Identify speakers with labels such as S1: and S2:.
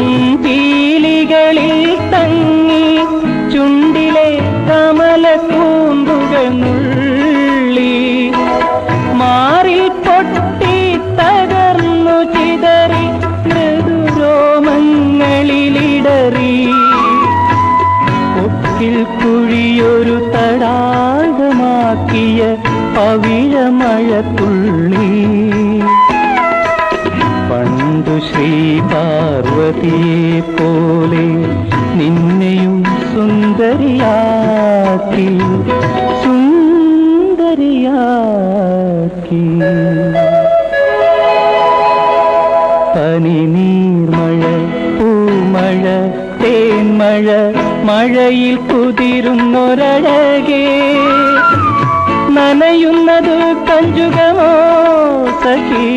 S1: പൊൻപീലികളിൽ തങ്ങി ചുണ്ടിലെ കമലക്കൂമ്പുകൾ നുള്ളി മാറിൽ പൊട്ടി തകർന്നു ചിതറി മൃദുരോമങ്ങളിലിടറി പൊക്കിൽ കുഴിയൊരു തടാകമാക്കിയ പവിഴമഴത്തുള്ളി പണ്ടു ശ്രീ പാർവതിയെ പോലെ നിന്നെയും സുന്ദരിയാക്കി സുന്ദരിയാക്കി പനിനീർമഴ പൂമഴ തേന്മഴ മഴയിൽ കുതിരുന്നൊരഴകേ നനയുന്നത് കഞ്ചുകമോ സഖി